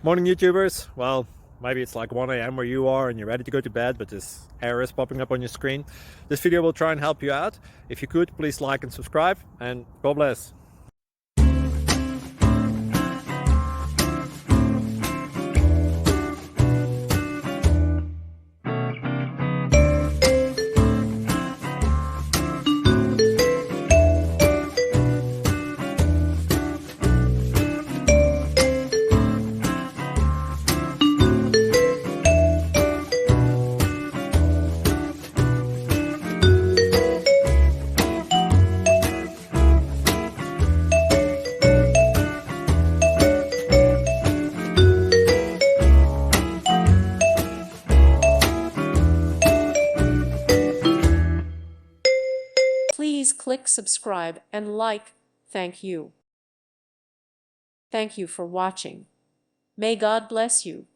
Morning YouTubers. Well, maybe it's like 1 a.m. where you are and you're ready to go to bed, but this error is popping up on your screen. This video will try and help you out. If you could, please like and subscribe, and God bless. Please click subscribe and like. Thank you. Thank you for watching. May God bless you.